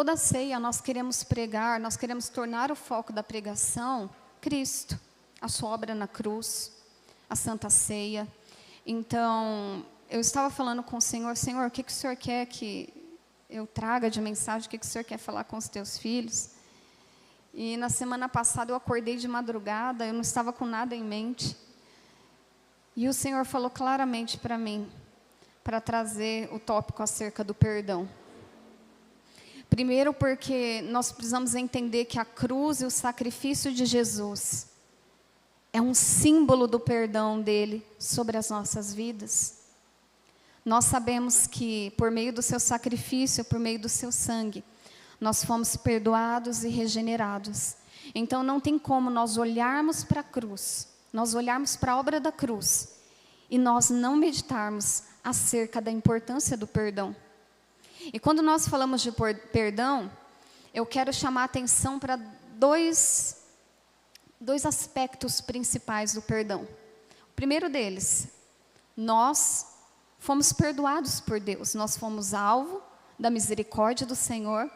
toda ceia nós queremos pregar, nós queremos tornar o foco da pregação Cristo, a sua obra na cruz, a Santa Ceia. Então, eu estava falando com o Senhor, Senhor, o que o Senhor quer que eu traga de mensagem, o que o Senhor quer falar com os teus filhos? E na semana passada eu acordei de madrugada, eu não estava com nada em mente. E o Senhor falou claramente para mim, para trazer o tópico acerca do perdão. Primeiro porque nós precisamos entender que a cruz e o sacrifício de Jesus é um símbolo do perdão dele sobre as nossas vidas. Nós sabemos que por meio do seu sacrifício, por meio do seu sangue, nós fomos perdoados e regenerados. Então não tem como nós olharmos para a cruz, nós olharmos para a obra da cruz e nós não meditarmos acerca da importância do perdão. E quando nós falamos de perdão, eu quero chamar a atenção para dois aspectos principais do perdão. O primeiro deles, nós fomos perdoados por Deus, nós fomos alvo da misericórdia do Senhor,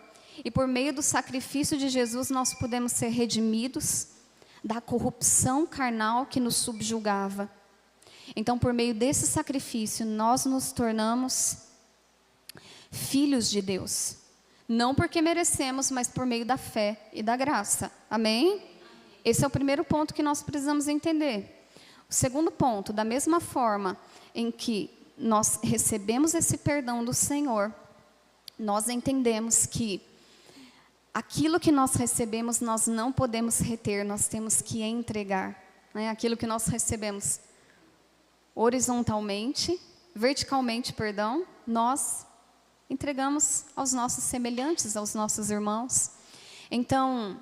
e por meio do sacrifício de Jesus nós podemos ser redimidos da corrupção carnal que nos subjugava. Então, por meio desse sacrifício, nós nos tornamos filhos de Deus. Não porque merecemos, mas por meio da fé e da graça. Amém? Esse é o primeiro ponto que nós precisamos entender. O segundo ponto, da mesma forma em que nós recebemos esse perdão do Senhor, nós entendemos que aquilo que nós recebemos, nós não podemos reter, nós temos que entregar. Né? Aquilo que nós recebemos horizontalmente, verticalmente, perdão, nós entregamos aos nossos semelhantes, aos nossos irmãos. Então,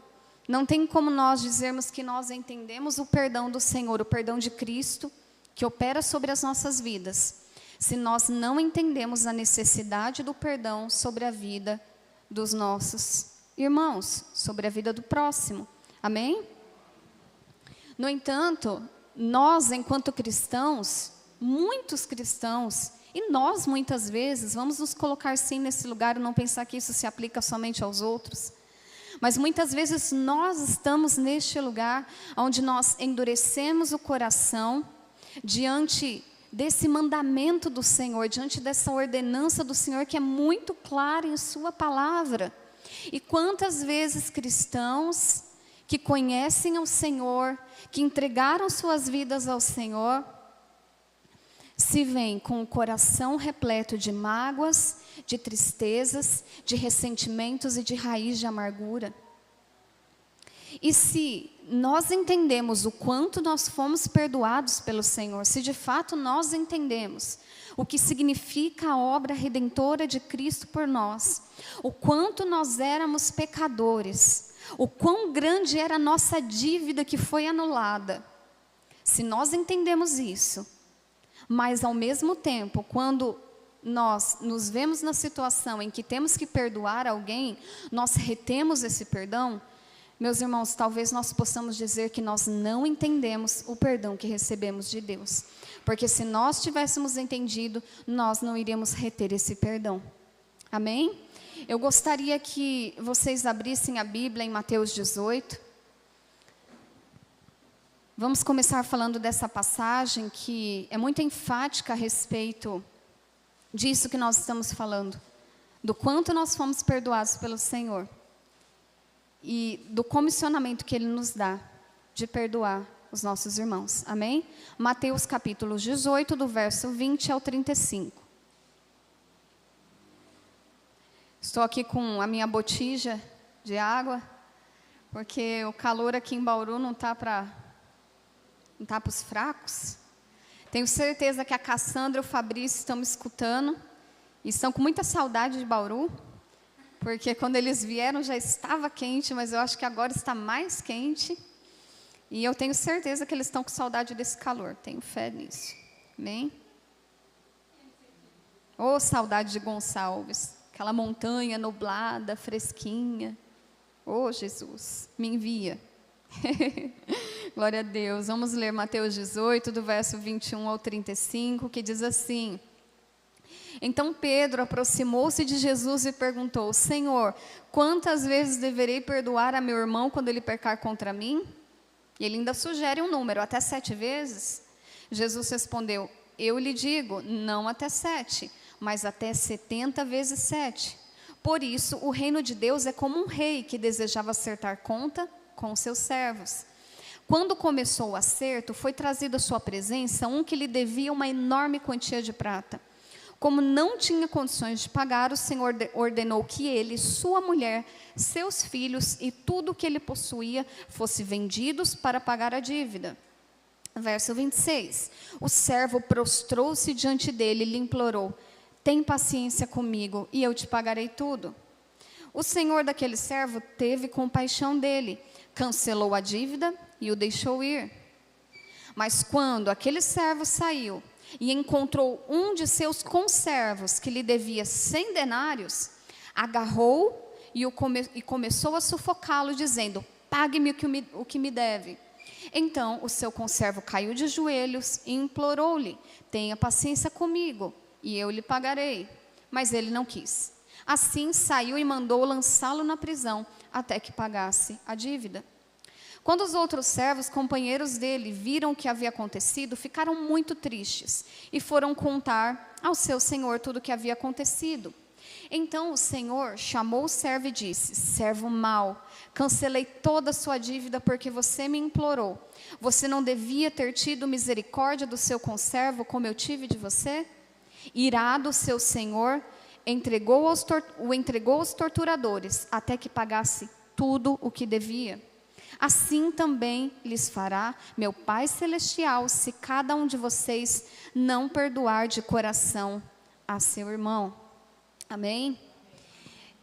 não tem como nós dizermos que nós entendemos o perdão do Senhor, o perdão de Cristo, que opera sobre as nossas vidas, se nós não entendemos a necessidade do perdão sobre a vida dos nossos irmãos, sobre a vida do próximo. Amém? No entanto, nós, enquanto cristãos, muitos cristãos, e nós muitas vezes, vamos nos colocar sim nesse lugar e não pensar que isso se aplica somente aos outros, mas muitas vezes nós estamos neste lugar onde nós endurecemos o coração diante desse mandamento do Senhor, diante dessa ordenança do Senhor que é muito clara em sua palavra. E quantas vezes cristãos que conhecem ao Senhor, que entregaram suas vidas ao Senhor, se veem com o coração repleto de mágoas, de tristezas, de ressentimentos e de raiz de amargura. E se nós entendemos o quanto nós fomos perdoados pelo Senhor, se de fato nós entendemos o que significa a obra redentora de Cristo por nós, o quanto nós éramos pecadores, o quão grande era a nossa dívida que foi anulada, se nós entendemos isso, mas ao mesmo tempo, quando nós nos vemos na situação em que temos que perdoar alguém, nós retemos esse perdão, meus irmãos, talvez nós possamos dizer que nós não entendemos o perdão que recebemos de Deus. Porque se nós tivéssemos entendido, nós não iríamos reter esse perdão. Amém? Eu gostaria que vocês abrissem a Bíblia em Mateus 18. Vamos começar falando dessa passagem que é muito enfática a respeito disso que nós estamos falando. Do quanto nós fomos perdoados pelo Senhor. E do comissionamento que Ele nos dá de perdoar os nossos irmãos. Amém? Mateus capítulo 18, do verso 20 ao 35. Estou aqui com a minha botija de água, porque o calor aqui em Bauru não está para os fracos. Tenho certeza que a Cassandra e o Fabrício estão me escutando e estão com muita saudade de Bauru. Porque quando eles vieram já estava quente, mas eu acho que agora está mais quente. E eu tenho certeza que eles estão com saudade desse calor. Tenho fé nisso. Amém? Oh, saudade de Gonçalves. Aquela montanha nublada, fresquinha. Oh, Jesus, me envia. Glória a Deus. Vamos ler Mateus 18, do verso 21 ao 35, que diz assim: Então Pedro aproximou-se de Jesus e perguntou: Senhor, quantas vezes deverei perdoar a meu irmão quando ele pecar contra mim? E ele ainda sugere um número, até 7 vezes. Jesus respondeu: eu lhe digo, não até 7, mas até 70 vezes 7. Por isso, o reino de Deus é como um rei que desejava acertar conta com seus servos. Quando começou o acerto, foi trazido à sua presença um que lhe devia uma enorme quantia de prata. Como não tinha condições de pagar, o Senhor ordenou que ele, sua mulher, seus filhos e tudo o que ele possuía fossem vendidos para pagar a dívida. Verso 26, o servo prostrou-se diante dele e lhe implorou: tem paciência comigo e eu te pagarei tudo. O senhor daquele servo teve compaixão dele, cancelou a dívida e o deixou ir. Mas quando aquele servo saiu e encontrou um de seus conservos que lhe devia 100 denários, agarrou e começou a sufocá-lo, dizendo: pague-me o que me deve. Então o seu conservo caiu de joelhos e implorou-lhe: tenha paciência comigo e eu lhe pagarei. Mas ele não quis. Assim saiu e mandou lançá-lo na prisão até que pagasse a dívida. Quando os outros servos, companheiros dele, viram o que havia acontecido, ficaram muito tristes e foram contar ao seu senhor tudo o que havia acontecido. Então o senhor chamou o servo e disse: servo mau, cancelei toda a sua dívida porque você me implorou. Você não devia ter tido misericórdia do seu conservo como eu tive de você? Irado, seu senhor o entregou aos torturadores até que pagasse tudo o que devia. Assim também lhes fará meu Pai Celestial, se cada um de vocês não perdoar de coração a seu irmão. Amém?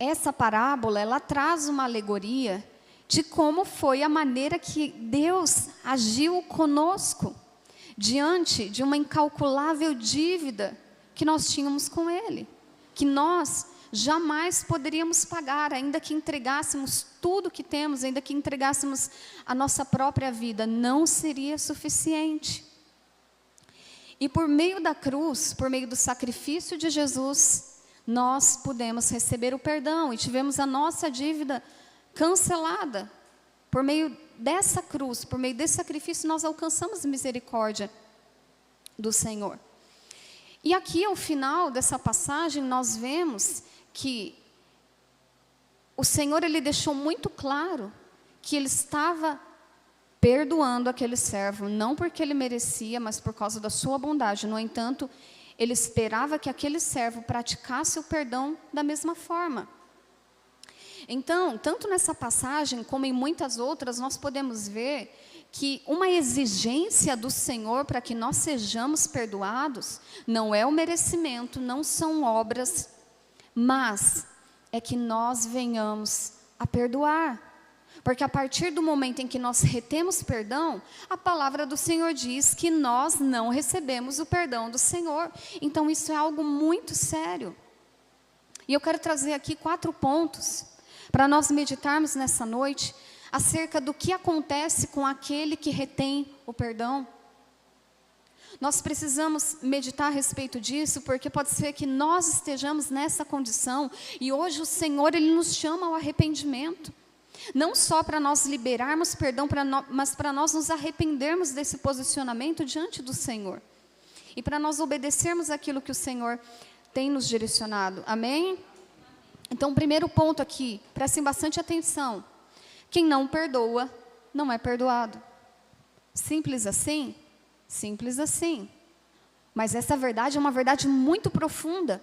Essa parábola, ela traz uma alegoria de como foi a maneira que Deus agiu conosco diante de uma incalculável dívida que nós tínhamos com Ele, que nós jamais poderíamos pagar, ainda que entregássemos tudo que temos, ainda que entregássemos a nossa própria vida, não seria suficiente. E por meio da cruz, por meio do sacrifício de Jesus, nós pudemos receber o perdão e tivemos a nossa dívida cancelada. Por meio dessa cruz, por meio desse sacrifício, nós alcançamos a misericórdia do Senhor. E aqui ao final dessa passagem nós vemos que o Senhor, Ele deixou muito claro que Ele estava perdoando aquele servo, não porque ele merecia, mas por causa da sua bondade. No entanto, Ele esperava que aquele servo praticasse o perdão da mesma forma. Então, tanto nessa passagem como em muitas outras, nós podemos ver que uma exigência do Senhor para que nós sejamos perdoados não é o merecimento, não são obras, mas é que nós venhamos a perdoar. Porque a partir do momento em que nós retemos perdão, a palavra do Senhor diz que nós não recebemos o perdão do Senhor. Então isso é algo muito sério. E eu quero trazer aqui 4 pontos para nós meditarmos nessa noite acerca do que acontece com aquele que retém o perdão. Nós precisamos meditar a respeito disso, porque pode ser que nós estejamos nessa condição, e hoje o Senhor, Ele nos chama ao arrependimento. Não só para nós liberarmos perdão, mas para nós nos arrependermos desse posicionamento diante do Senhor. E para nós obedecermos aquilo que o Senhor tem nos direcionado. Amém? Então, o primeiro ponto aqui, prestem bastante atenção. Quem não perdoa, não é perdoado. Simples assim? Simples assim. Mas essa verdade é uma verdade muito profunda.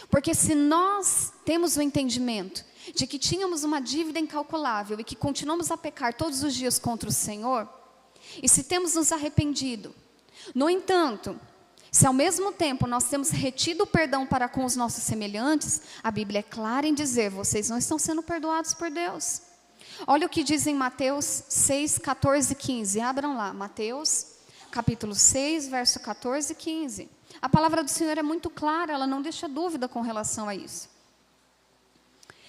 Porque se nós temos o entendimento de que tínhamos uma dívida incalculável e que continuamos a pecar todos os dias contra o Senhor, e se temos nos arrependido, no entanto, se ao mesmo tempo nós temos retido o perdão para com os nossos semelhantes, a Bíblia é clara em dizer: vocês não estão sendo perdoados por Deus. Olha o que diz em Mateus 6, 14 e 15. Abram lá, Mateus, capítulo 6, verso 14 e 15. A palavra do Senhor é muito clara, ela não deixa dúvida com relação a isso.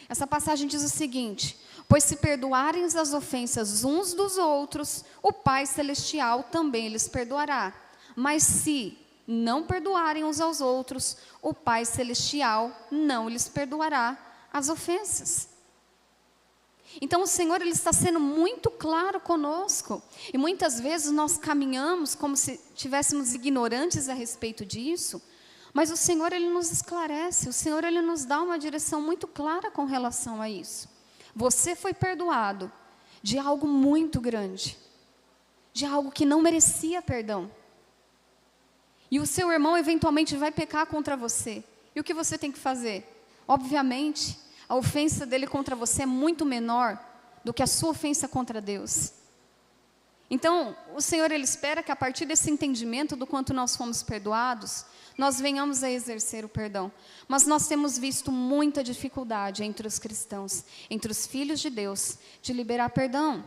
Essa passagem diz o seguinte: pois se perdoarem as ofensas uns dos outros, o Pai Celestial também lhes perdoará. Mas se não perdoarem uns aos outros, o Pai Celestial não lhes perdoará as ofensas. Então o Senhor, Ele está sendo muito claro conosco, e muitas vezes nós caminhamos como se tivéssemos ignorantes a respeito disso, mas o Senhor, Ele nos esclarece, o Senhor, Ele nos dá uma direção muito clara com relação a isso. Você foi perdoado de algo muito grande, de algo que não merecia perdão. E o seu irmão eventualmente vai pecar contra você. E o que você tem que fazer? Obviamente, a ofensa dele contra você é muito menor do que a sua ofensa contra Deus. Então, o Senhor, Ele espera que a partir desse entendimento do quanto nós fomos perdoados, nós venhamos a exercer o perdão. Mas nós temos visto muita dificuldade entre os cristãos, entre os filhos de Deus, de liberar perdão.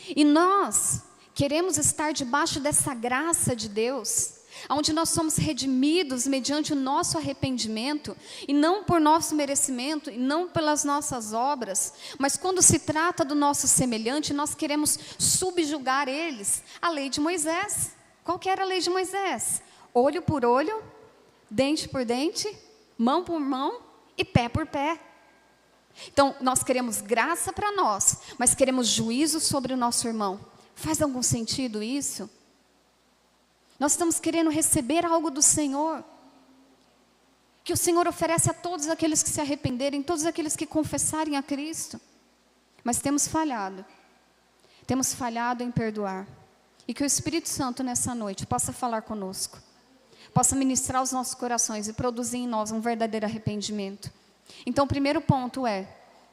E nós queremos estar debaixo dessa graça de Deus, onde nós somos redimidos mediante o nosso arrependimento, e não por nosso merecimento, e não pelas nossas obras, mas quando se trata do nosso semelhante, nós queremos subjugar eles à lei de Moisés. Qual que era a lei de Moisés? Olho por olho, dente por dente, mão por mão e pé por pé. Então, nós queremos graça para nós, mas queremos juízo sobre o nosso irmão. Faz algum sentido isso? Nós estamos querendo receber algo do Senhor, que o Senhor oferece a todos aqueles que se arrependerem, todos aqueles que confessarem a Cristo. Mas temos falhado em perdoar. E que o Espírito Santo nessa noite possa falar conosco, possa ministrar os nossos corações e produzir em nós um verdadeiro arrependimento. Então o primeiro ponto é,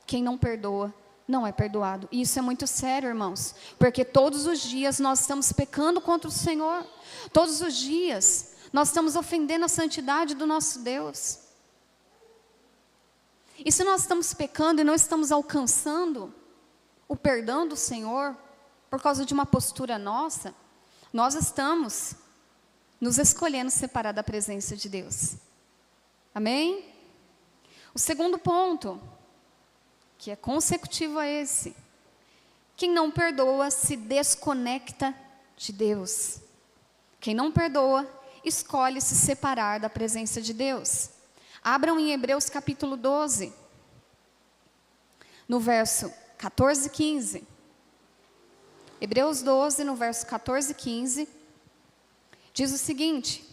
quem não perdoa, não é perdoado. E isso é muito sério, irmãos, porque todos os dias nós estamos pecando contra o Senhor. Todos os dias nós estamos ofendendo a santidade do nosso Deus. E se nós estamos pecando e não estamos alcançando o perdão do Senhor, por causa de uma postura nossa, nós estamos nos escolhendo separar da presença de Deus. Amém? O segundo ponto, que é consecutivo a esse: quem não perdoa se desconecta de Deus. Quem não perdoa, escolhe se separar da presença de Deus. Abram em Hebreus capítulo 12, no verso 14 e 15. Hebreus 12, no verso 14 e 15, diz o seguinte: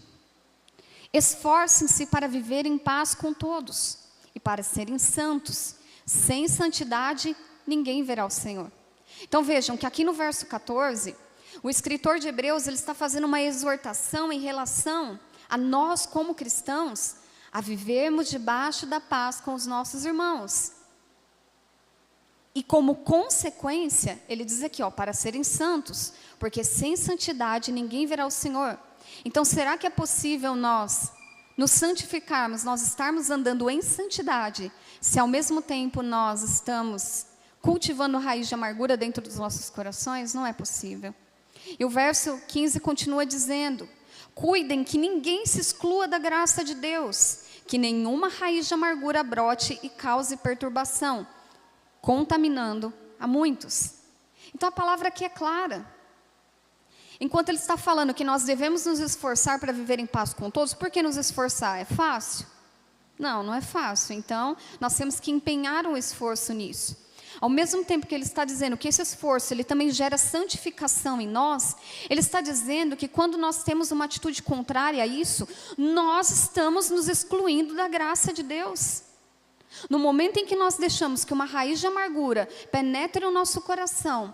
esforcem-se para viver em paz com todos, e para serem santos. Sem santidade, ninguém verá o Senhor. Então vejam que aqui no verso 14, o escritor de Hebreus, ele está fazendo uma exortação em relação a nós como cristãos, a vivermos debaixo da paz com os nossos irmãos. E como consequência, ele diz aqui, para serem santos, porque sem santidade ninguém verá o Senhor. Então será que é possível nós nos santificarmos, nós estarmos andando em santidade, se ao mesmo tempo nós estamos cultivando raiz de amargura dentro dos nossos corações? Não é possível. E o verso 15 continua dizendo: cuidem que ninguém se exclua da graça de Deus, que nenhuma raiz de amargura brote e cause perturbação, contaminando a muitos. Então a palavra aqui é clara. Enquanto ele está falando que nós devemos nos esforçar para viver em paz com todos, por que nos esforçar? É fácil? Não, não é fácil. Então, nós temos que empenhar um esforço nisso. Ao mesmo tempo que ele está dizendo que esse esforço, ele também gera santificação em nós, ele está dizendo que quando nós temos uma atitude contrária a isso, nós estamos nos excluindo da graça de Deus. No momento em que nós deixamos que uma raiz de amargura penetre no nosso coração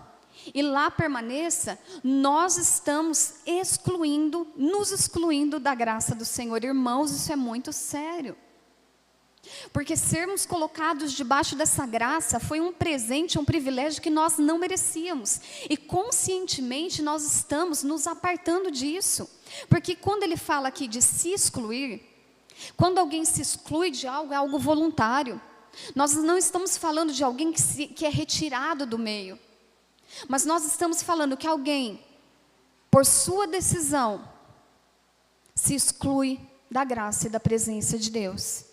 e lá permaneça, nós estamos nos excluindo da graça do Senhor. Irmãos, isso é muito sério. Porque sermos colocados debaixo dessa graça foi um presente, um privilégio que nós não merecíamos. E conscientemente nós estamos nos apartando disso. Porque quando ele fala aqui de se excluir, quando alguém se exclui de algo, é algo voluntário. Nós não estamos falando de alguém que é retirado do meio. Mas nós estamos falando que alguém, por sua decisão, se exclui da graça e da presença de Deus.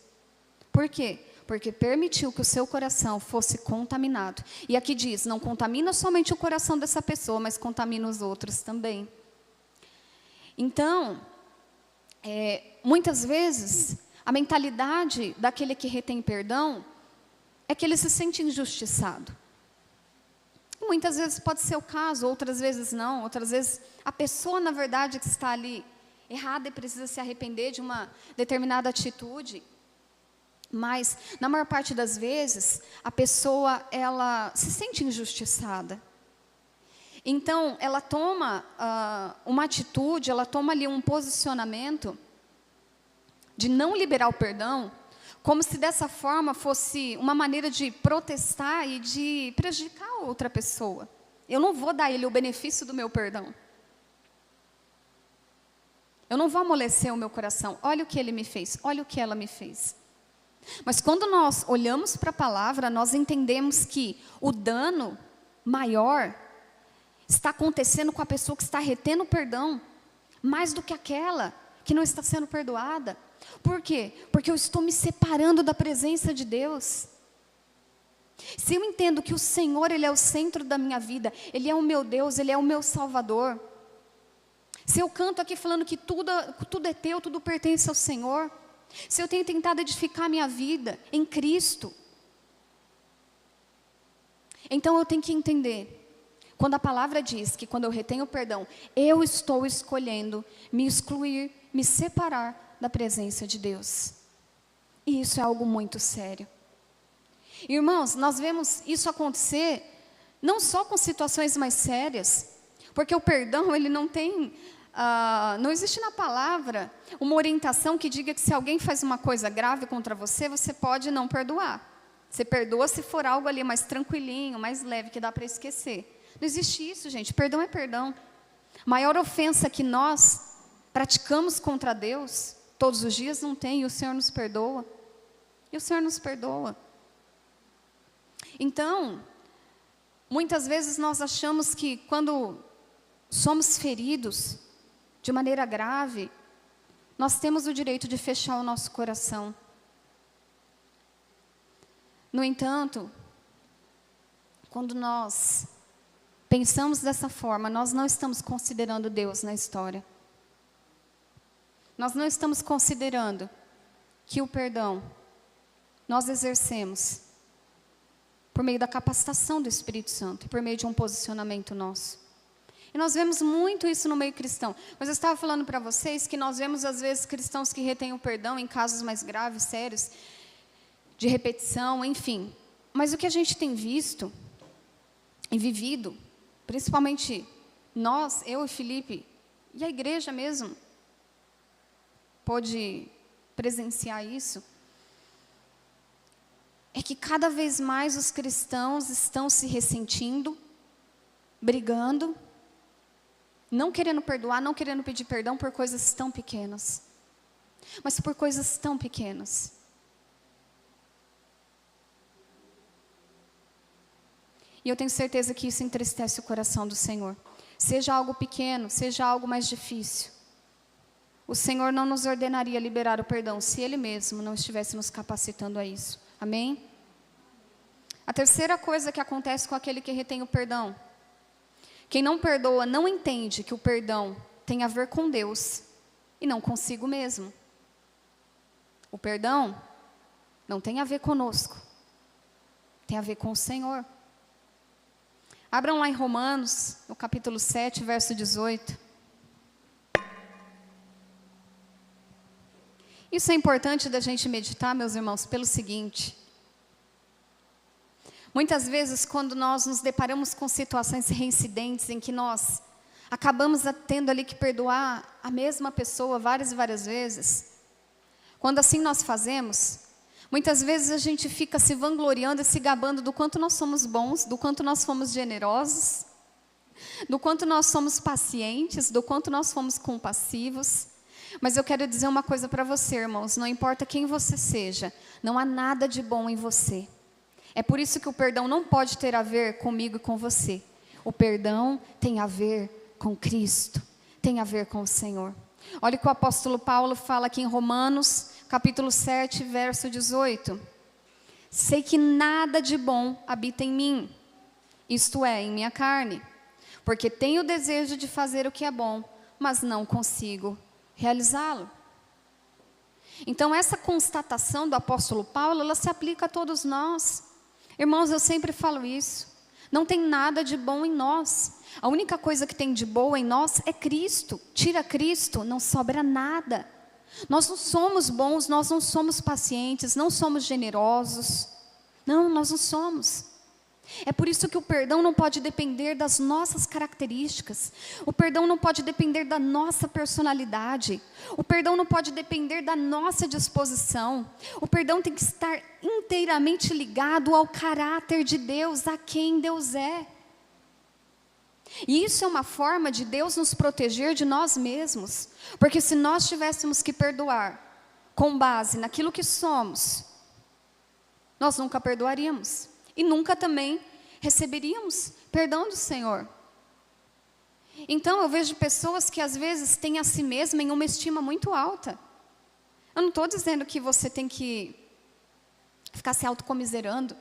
Por quê? Porque permitiu que o seu coração fosse contaminado. E aqui diz, não contamina somente o coração dessa pessoa, mas contamina os outros também. Então, muitas vezes, a mentalidade daquele que retém perdão é que ele se sente injustiçado. Muitas vezes pode ser o caso, outras vezes não. Outras vezes a pessoa, na verdade, que está ali errada e precisa se arrepender de uma determinada atitude. Mas, na maior parte das vezes, a pessoa, ela se sente injustiçada. Então, ela toma uma atitude, ela toma ali um posicionamento de não liberar o perdão, como se dessa forma fosse uma maneira de protestar e de prejudicar a outra pessoa. Eu não vou dar a ele o benefício do meu perdão. Eu não vou amolecer o meu coração. Olha o que ele me fez, olha o que ela me fez. Mas quando nós olhamos para a palavra, nós entendemos que o dano maior está acontecendo com a pessoa que está retendo o perdão, mais do que aquela que não está sendo perdoada. Por quê? Porque eu estou me separando da presença de Deus. Se eu entendo que o Senhor, Ele é o centro da minha vida, Ele é o meu Deus, Ele é o meu Salvador. Se eu canto aqui falando que tudo é teu, tudo pertence ao Senhor. Se eu tenho tentado edificar a minha vida em Cristo, então eu tenho que entender, quando a palavra diz que quando eu retenho o perdão, eu estou escolhendo me excluir, me separar da presença de Deus. E isso é algo muito sério. Irmãos, nós vemos isso acontecer não só com situações mais sérias, porque o perdão, ele não tem, não existe na palavra uma orientação que diga que se alguém faz uma coisa grave contra você, você pode não perdoar. Você perdoa se for algo ali mais tranquilinho, mais leve, que dá para esquecer. Não existe isso, gente. Perdão é perdão. A maior ofensa que nós praticamos contra Deus, todos os dias não tem, e o Senhor nos perdoa. E o Senhor nos perdoa. Então, muitas vezes nós achamos que quando somos feridos de maneira grave, nós temos o direito de fechar o nosso coração. No entanto, quando nós pensamos dessa forma, nós não estamos considerando Deus na história. Nós não estamos considerando que o perdão nós exercemos por meio da capacitação do Espírito Santo, por meio de um posicionamento nosso. E nós vemos muito isso no meio cristão. Mas eu estava falando para vocês que nós vemos às vezes cristãos que retêm o perdão em casos mais graves, sérios, de repetição, enfim. Mas o que a gente tem visto e vivido, principalmente nós, eu e Felipe, e a igreja mesmo, pôde presenciar isso, é que cada vez mais os cristãos estão se ressentindo, brigando, não querendo perdoar, não querendo pedir perdão por coisas tão pequenas. Mas por coisas tão pequenas. E eu tenho certeza que isso entristece o coração do Senhor. Seja algo pequeno, seja algo mais difícil. O Senhor não nos ordenaria liberar o perdão se Ele mesmo não estivesse nos capacitando a isso. Amém? A terceira coisa que acontece com aquele que retém o perdão. Quem não perdoa não entende que o perdão tem a ver com Deus e não consigo mesmo. O perdão não tem a ver conosco. Tem a ver com o Senhor. Abram lá em Romanos, no capítulo 7, verso 18. Isso é importante da gente meditar, meus irmãos, pelo seguinte. Muitas vezes, quando nós nos deparamos com situações reincidentes em que nós acabamos tendo ali que perdoar a mesma pessoa várias e várias vezes, quando assim nós fazemos, muitas vezes a gente fica se vangloriando e se gabando do quanto nós somos bons, do quanto nós fomos generosos, do quanto nós somos pacientes, do quanto nós fomos compassivos. Mas eu quero dizer uma coisa para você, irmãos, não importa quem você seja, não há nada de bom em você. É por isso que o perdão não pode ter a ver comigo e com você. O perdão tem a ver com Cristo, tem a ver com o Senhor. Olha o que o apóstolo Paulo fala aqui em Romanos, capítulo 7, verso 18. Sei que nada de bom habita em mim, isto é, em minha carne, porque tenho o desejo de fazer o que é bom, mas não consigo realizá-lo. Então, essa constatação do apóstolo Paulo, ela se aplica a todos nós. Irmãos, eu sempre falo isso. Não tem nada de bom em nós. A única coisa que tem de boa em nós é Cristo. Tira Cristo, não sobra nada. Nós não somos bons, nós não somos pacientes, não somos generosos. Não, nós não somos. É por isso que o perdão não pode depender das nossas características. O perdão não pode depender da nossa personalidade. O perdão não pode depender da nossa disposição. O perdão tem que estar inteiramente ligado ao caráter de Deus, a quem Deus é. E isso é uma forma de Deus nos proteger de nós mesmos. Porque se nós tivéssemos que perdoar com base naquilo que somos, nós nunca perdoaríamos. E nunca também receberíamos perdão do Senhor. Então eu vejo pessoas que às vezes têm a si mesma em uma estima muito alta. Eu não estou dizendo que você tem que ficar se autocomiserando.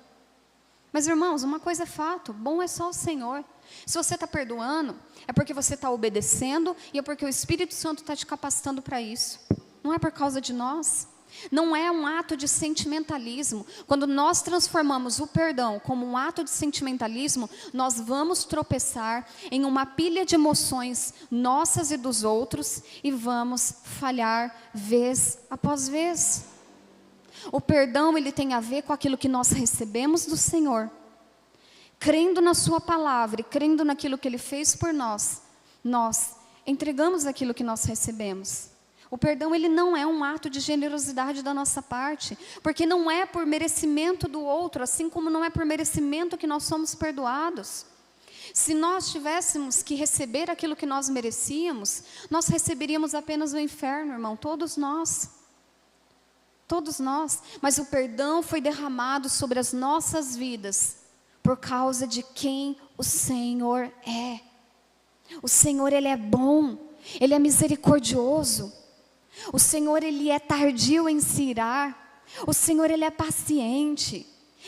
Mas irmãos, uma coisa é fato, bom é só o Senhor. Se você está perdoando, é porque você está obedecendo e é porque o Espírito Santo está te capacitando para isso. Não é por causa de nós. Não é um ato de sentimentalismo. Quando nós transformamos o perdão como um ato de sentimentalismo, nós vamos tropeçar em uma pilha de emoções nossas e dos outros e vamos falhar vez após vez. O perdão, ele tem a ver com aquilo que nós recebemos do Senhor. Crendo na sua palavra e crendo naquilo que Ele fez por nós, nós entregamos aquilo que nós recebemos. O perdão, ele não é um ato de generosidade da nossa parte, porque não é por merecimento do outro, assim como não é por merecimento que nós somos perdoados. Se nós tivéssemos que receber aquilo que nós merecíamos, nós receberíamos apenas o inferno, irmão, todos nós. Todos nós. Mas o perdão foi derramado sobre as nossas vidas, por causa de quem o Senhor é. O Senhor, Ele é bom, Ele é misericordioso. O Senhor, Ele é tardio em se irar. O Senhor, Ele é paciente.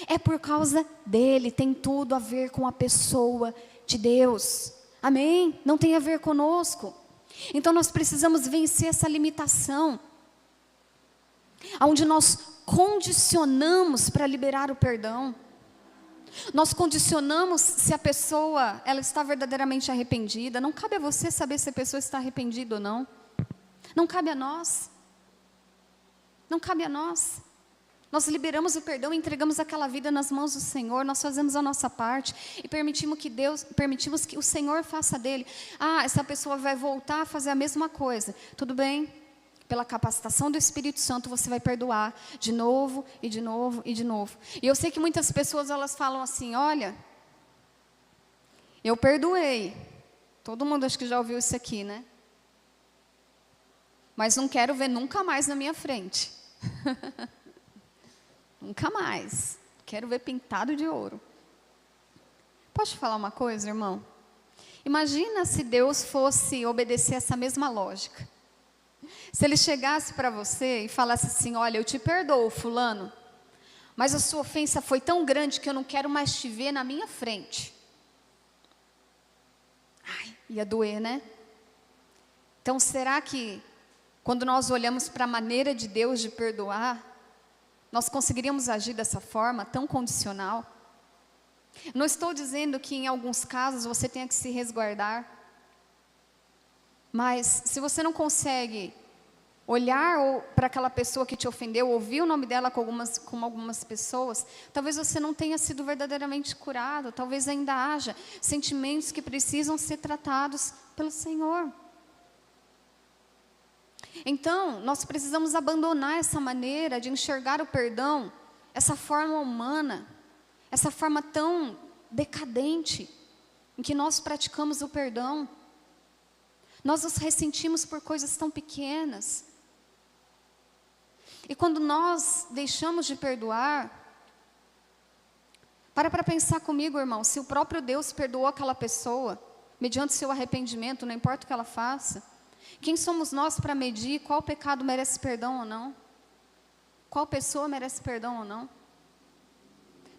É por causa dEle, tem tudo a ver com a pessoa de Deus. Amém? Não tem a ver conosco. Então nós precisamos vencer essa limitação, onde nós condicionamos para liberar o perdão. Nós condicionamos se a pessoa ela está verdadeiramente arrependida. Não cabe a você saber se a pessoa está arrependida ou não. Não cabe a nós. Não cabe a nós. Nós liberamos o perdão e entregamos aquela vida nas mãos do Senhor. Nós fazemos a nossa parte e permitimos que o Senhor faça dele. Essa pessoa vai voltar a fazer a mesma coisa. Tudo bem? Pela capacitação do Espírito Santo, você vai perdoar de novo e de novo e de novo. E eu sei que muitas pessoas elas falam assim: olha, eu perdoei. Todo mundo acho que já ouviu isso aqui, né? Mas não quero ver nunca mais na minha frente. Nunca mais. Quero ver pintado de ouro. Posso te falar uma coisa, irmão? Imagina se Deus fosse obedecer essa mesma lógica. Se Ele chegasse para você e falasse assim: olha, eu te perdoo, fulano, mas a sua ofensa foi tão grande que eu não quero mais te ver na minha frente. Ia doer, né? Então será que quando nós olhamos para a maneira de Deus de perdoar, nós conseguiríamos agir dessa forma, tão condicional? Não estou dizendo que em alguns casos você tenha que se resguardar, mas se você não consegue olhar para aquela pessoa que te ofendeu, ouvir o nome dela com algumas pessoas, talvez você não tenha sido verdadeiramente curado, talvez ainda haja sentimentos que precisam ser tratados pelo Senhor. Então, nós precisamos abandonar essa maneira de enxergar o perdão, essa forma humana, essa forma tão decadente, em que nós praticamos o perdão. Nós nos ressentimos por coisas tão pequenas. E quando nós deixamos de perdoar, para pensar comigo, irmão, se o próprio Deus perdoou aquela pessoa, mediante seu arrependimento, não importa o que ela faça, quem somos nós para medir qual pecado merece perdão ou não? Qual pessoa merece perdão ou não?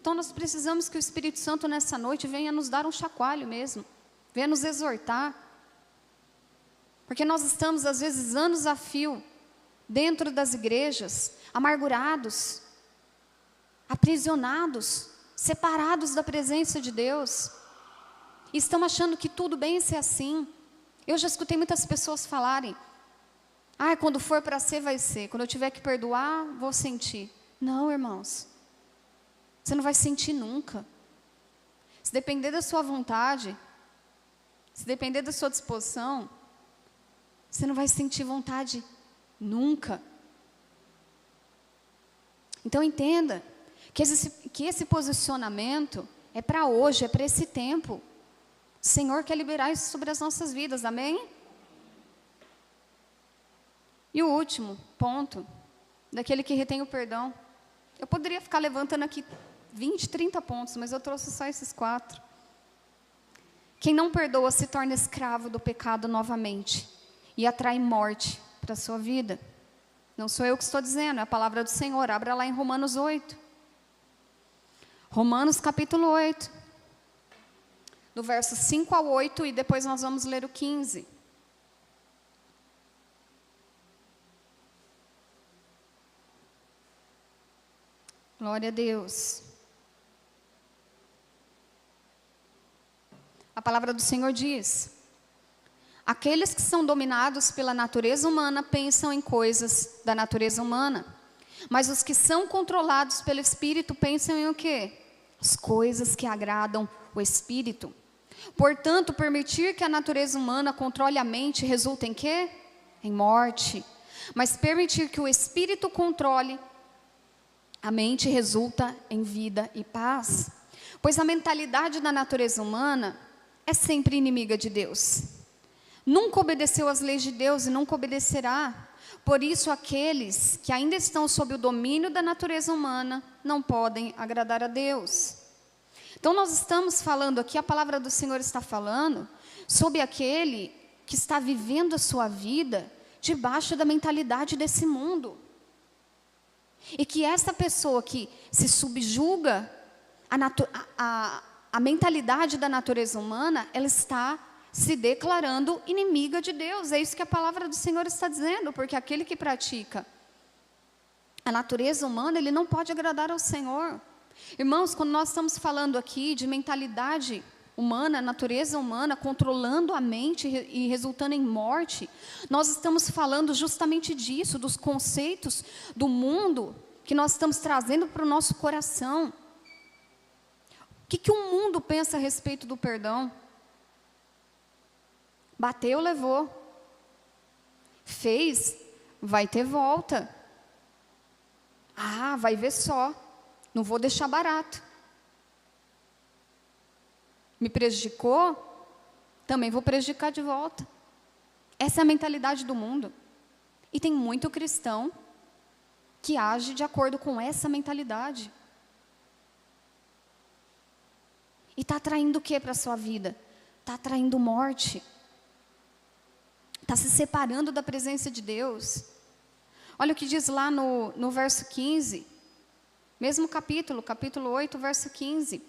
Então nós precisamos que o Espírito Santo nessa noite venha nos dar um chacoalho mesmo, venha nos exortar. Porque nós estamos às vezes anos a fio dentro das igrejas, amargurados, aprisionados, separados da presença de Deus, e estão achando que tudo bem ser assim. Eu já escutei muitas pessoas falarem: quando for para ser, vai ser. Quando eu tiver que perdoar, vou sentir. Não, irmãos. Você não vai sentir nunca. Se depender da sua vontade, se depender da sua disposição, você não vai sentir vontade nunca. Então entenda que esse posicionamento é para hoje, é para esse tempo. O Senhor quer liberar isso sobre as nossas vidas, amém? E o último ponto, daquele que retém o perdão. Eu poderia ficar levantando aqui 20, 30 pontos, mas eu trouxe só esses 4. Quem não perdoa se torna escravo do pecado novamente e atrai morte para a sua vida. Não sou eu que estou dizendo, é a palavra do Senhor. Abra lá em Romanos 8. Romanos capítulo 8. Do verso 5 ao 8 e depois nós vamos ler o 15. Glória a Deus. A palavra do Senhor diz: aqueles que são dominados pela natureza humana pensam em coisas da natureza humana, mas os que são controlados pelo Espírito pensam em o quê? As coisas que agradam o Espírito. Portanto, permitir que a natureza humana controle a mente resulta em quê? Em morte. Mas permitir que o Espírito controle a mente resulta em vida e paz. Pois a mentalidade da natureza humana é sempre inimiga de Deus. Nunca obedeceu às leis de Deus e nunca obedecerá. Por isso, aqueles que ainda estão sob o domínio da natureza humana não podem agradar a Deus. Então, nós estamos falando aqui, a palavra do Senhor está falando sobre aquele que está vivendo a sua vida debaixo da mentalidade desse mundo. E que essa pessoa que se subjuga a mentalidade da natureza humana, ela está se declarando inimiga de Deus. É isso que a palavra do Senhor está dizendo, porque aquele que pratica a natureza humana, ele não pode agradar ao Senhor. Irmãos, quando nós estamos falando aqui de mentalidade humana, natureza humana, controlando a mente e resultando em morte, nós estamos falando justamente disso, dos conceitos do mundo que nós estamos trazendo para o nosso coração. O que o mundo pensa a respeito do perdão? Bateu, levou. Fez, vai ter volta. Vai ver só. Não vou deixar barato. Me prejudicou, também vou prejudicar de volta. Essa é a mentalidade do mundo. E tem muito cristão que age de acordo com essa mentalidade. E está atraindo o que para a sua vida? Está atraindo morte. Está se separando da presença de Deus. Olha o que diz lá no verso 15. Mesmo capítulo 8, verso 15.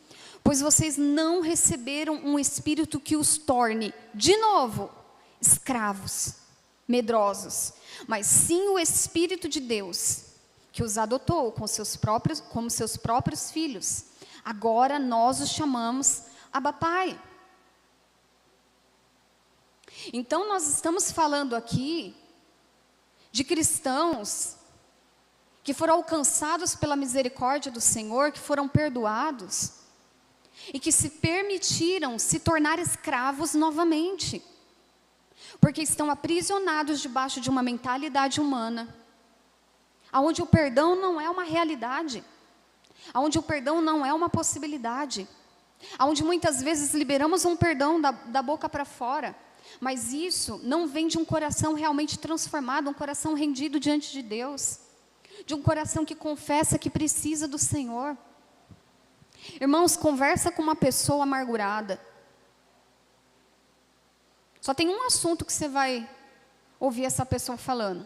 Pois vocês não receberam um espírito que os torne, de novo, escravos, medrosos, mas sim o Espírito de Deus, que os adotou como seus próprios filhos. Agora nós os chamamos Abba Pai. Então nós estamos falando aqui de cristãos que foram alcançados pela misericórdia do Senhor, que foram perdoados, e que se permitiram se tornar escravos novamente, porque estão aprisionados debaixo de uma mentalidade humana, onde o perdão não é uma realidade, onde o perdão não é uma possibilidade, onde muitas vezes liberamos um perdão da boca para fora, mas isso não vem de um coração realmente transformado, um coração rendido diante de Deus, de um coração que confessa que precisa do Senhor. Irmãos, conversa com uma pessoa amargurada. Só tem um assunto que você vai ouvir essa pessoa falando: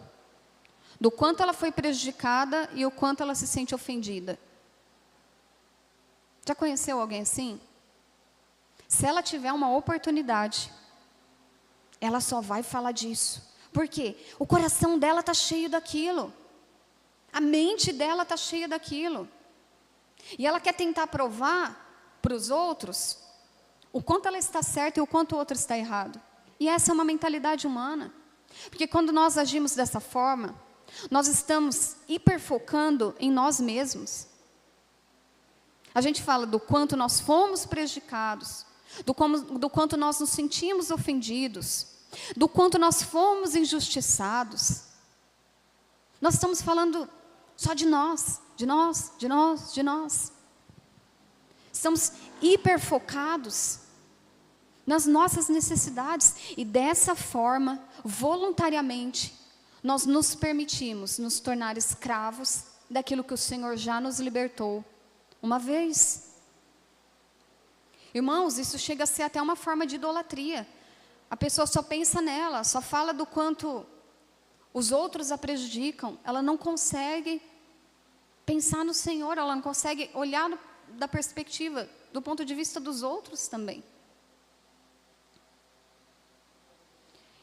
do quanto ela foi prejudicada e o quanto ela se sente ofendida. Já conheceu alguém assim? Se ela tiver uma oportunidade, ela só vai falar disso, Por quê? O coração dela está cheio daquilo. A mente dela está cheia daquilo. E ela quer tentar provar para os outros o quanto ela está certa e o quanto o outro está errado. E essa é uma mentalidade humana. Porque quando nós agimos dessa forma, nós estamos hiperfocando em nós mesmos. A gente fala do quanto nós fomos prejudicados, do quanto nós nos sentimos ofendidos, do quanto nós fomos injustiçados. Nós estamos falando só de nós, de nós, de nós, de nós. Estamos hiperfocados nas nossas necessidades e dessa forma, voluntariamente, nós nos permitimos nos tornar escravos daquilo que o Senhor já nos libertou uma vez. Irmãos, isso chega a ser até uma forma de idolatria. A pessoa só pensa nela, só fala do quanto os outros a prejudicam. Ela não consegue pensar no Senhor, ela não consegue olhar da perspectiva, do ponto de vista dos outros também.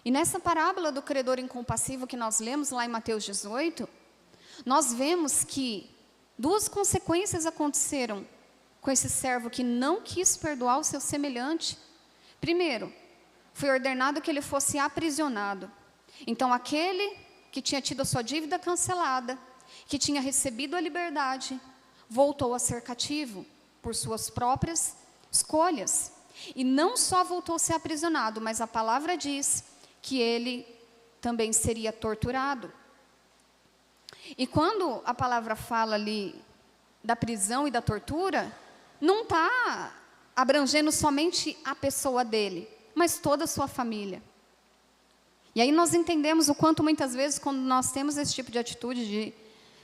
E nessa parábola do credor incompassivo que nós lemos lá em Mateus 18, nós vemos que duas consequências aconteceram com esse servo que não quis perdoar o seu semelhante. Primeiro, foi ordenado que ele fosse aprisionado. Então, aquele que tinha tido a sua dívida cancelada, que tinha recebido a liberdade, voltou a ser cativo por suas próprias escolhas. E não só voltou a ser aprisionado, mas a palavra diz que ele também seria torturado. E quando a palavra fala ali da prisão e da tortura, não está abrangendo somente a pessoa dele, mas toda a sua família. E aí nós entendemos o quanto muitas vezes, quando nós temos esse tipo de atitude de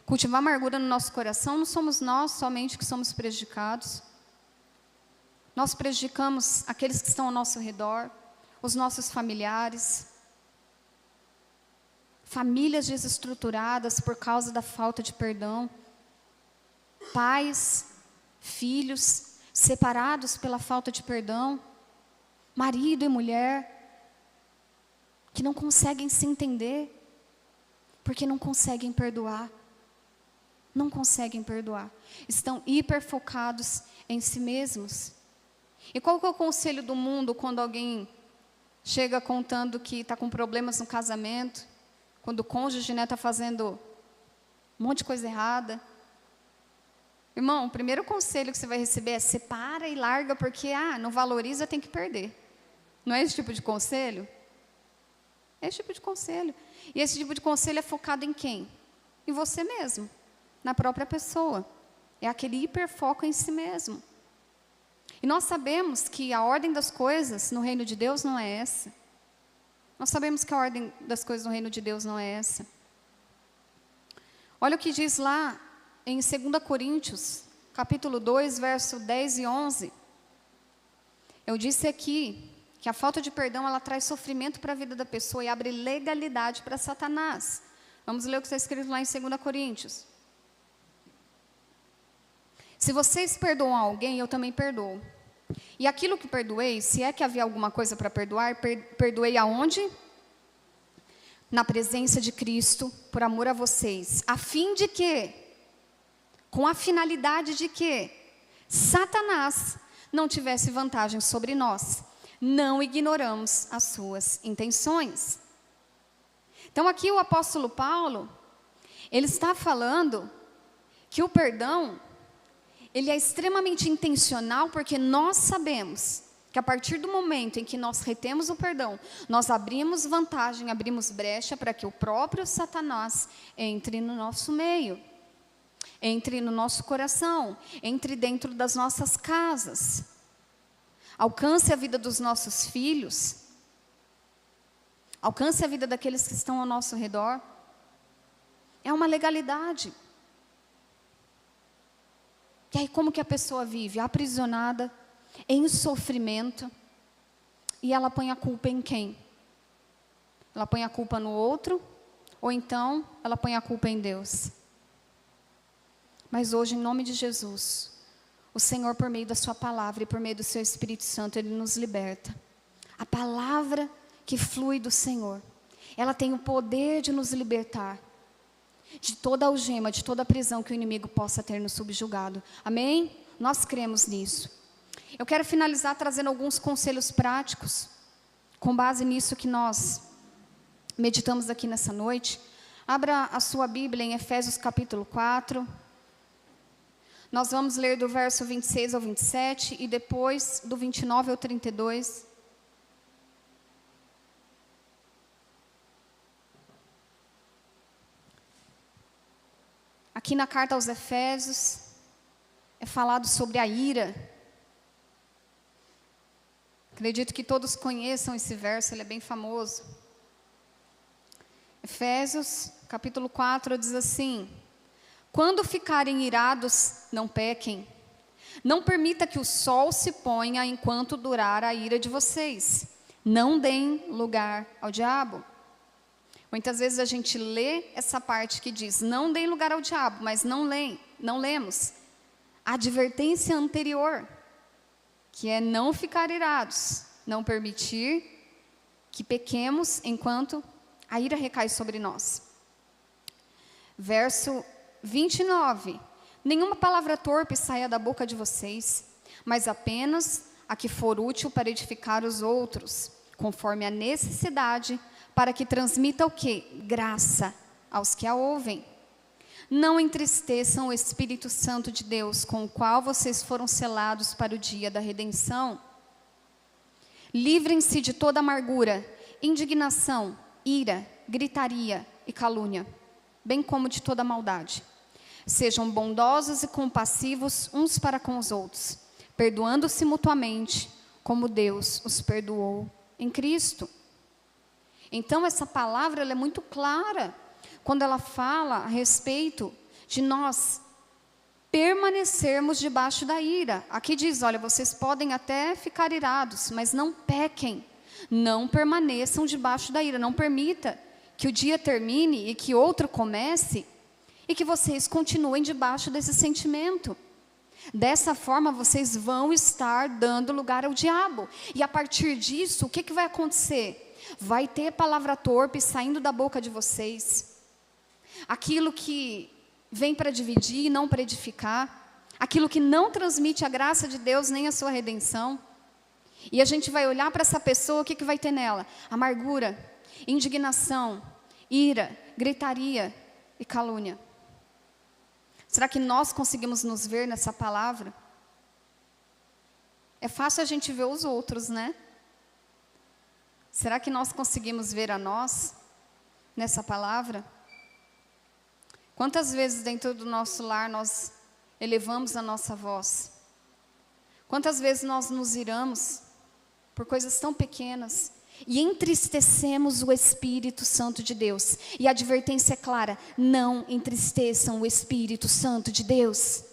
cultivar amargura no nosso coração, não somos nós somente que somos prejudicados. Nós prejudicamos aqueles que estão ao nosso redor, os nossos familiares, famílias desestruturadas por causa da falta de perdão, pais, filhos separados pela falta de perdão, marido e mulher que não conseguem se entender, porque não conseguem perdoar. Não conseguem perdoar. Estão hiperfocados em si mesmos. E qual que é o conselho do mundo quando alguém chega contando que está com problemas no casamento, quando o cônjuge está fazendo um monte de coisa errada? Irmão, o primeiro conselho que você vai receber é separa e larga, porque não valoriza, tem que perder. Não é esse tipo de conselho? É esse tipo de conselho. E esse tipo de conselho é focado em quem? Em você mesmo, na própria pessoa. É aquele hiperfoco em si mesmo. E nós sabemos que a ordem das coisas no reino de Deus não é essa. Nós sabemos que a ordem das coisas no reino de Deus não é essa. Olha o que diz lá em 2 Coríntios, capítulo 2, verso 10 e 11. Eu disse aqui que a falta de perdão, ela traz sofrimento para a vida da pessoa e abre legalidade para Satanás. Vamos ler o que está escrito lá em 2 Coríntios. Se vocês perdoam alguém, eu também perdoo. E aquilo que perdoei, se é que havia alguma coisa para perdoar, perdoei aonde? Na presença de Cristo, por amor a vocês. A fim de que? Com a finalidade de que Satanás não tivesse vantagem sobre nós. Não ignoramos as suas intenções. Então aqui o apóstolo Paulo, ele está falando que o perdão, ele é extremamente intencional, porque nós sabemos que a partir do momento em que nós retemos o perdão, nós abrimos vantagem, abrimos brecha para que o próprio Satanás entre no nosso meio, entre no nosso coração, entre dentro das nossas casas, alcance a vida dos nossos filhos, alcance a vida daqueles que estão ao nosso redor. É uma legalidade. E aí como que a pessoa vive? Aprisionada, em sofrimento, e ela põe a culpa em quem? Ela põe a culpa no outro, ou então ela põe a culpa em Deus. Mas hoje, em nome de Jesus, o Senhor, por meio da sua palavra e por meio do seu Espírito Santo, Ele nos liberta. A palavra que flui do Senhor, ela tem o poder de nos libertar de toda algema, de toda prisão que o inimigo possa ter nos subjugado. Amém? Nós cremos nisso. Eu quero finalizar trazendo alguns conselhos práticos, com base nisso que nós meditamos aqui nessa noite. Abra a sua Bíblia em Efésios capítulo 4. Nós vamos ler do verso 26 ao 27 e depois do 29 ao 32. Aqui na carta aos Efésios, é falado sobre a ira. Acredito que todos conheçam esse verso, ele é bem famoso. Efésios, capítulo 4, diz assim: quando ficarem irados, não pequem. Não permita que o sol se ponha enquanto durar a ira de vocês. Não deem lugar ao diabo. Muitas vezes a gente lê essa parte que diz, não deem lugar ao diabo, mas não lemos a advertência anterior, que é não ficar irados, não permitir que pequemos enquanto a ira recai sobre nós. Verso 29. Nenhuma palavra torpe saia da boca de vocês, mas apenas a que for útil para edificar os outros, conforme a necessidade, para que transmita o quê? Graça aos que a ouvem. Não entristeçam o Espírito Santo de Deus, com o qual vocês foram selados para o dia da redenção. Livrem-se de toda amargura, indignação, ira, gritaria e calúnia, bem como de toda maldade. Sejam bondosos e compassivos uns para com os outros, perdoando-se mutuamente, como Deus os perdoou em Cristo. Então essa palavra ela é muito clara, quando ela fala a respeito de nós permanecermos debaixo da ira. Aqui diz, olha, vocês podem até ficar irados, mas não pequem, não permaneçam debaixo da ira, não permita que o dia termine e que outro comece, e que vocês continuem debaixo desse sentimento. Dessa forma, vocês vão estar dando lugar ao diabo. E a partir disso, o que vai acontecer? Vai ter palavra torpe saindo da boca de vocês. Aquilo que vem para dividir e não para edificar. Aquilo que não transmite a graça de Deus nem a sua redenção. E a gente vai olhar para essa pessoa, o que vai ter nela? Amargura, indignação, ira, gritaria e calúnia. Será que nós conseguimos nos ver nessa palavra? É fácil a gente ver os outros, né? Será que nós conseguimos ver a nós nessa palavra? Quantas vezes dentro do nosso lar nós elevamos a nossa voz? Quantas vezes nós nos iramos por coisas tão pequenas e entristecemos o Espírito Santo de Deus? E a advertência é clara, não entristeçam o Espírito Santo de Deus.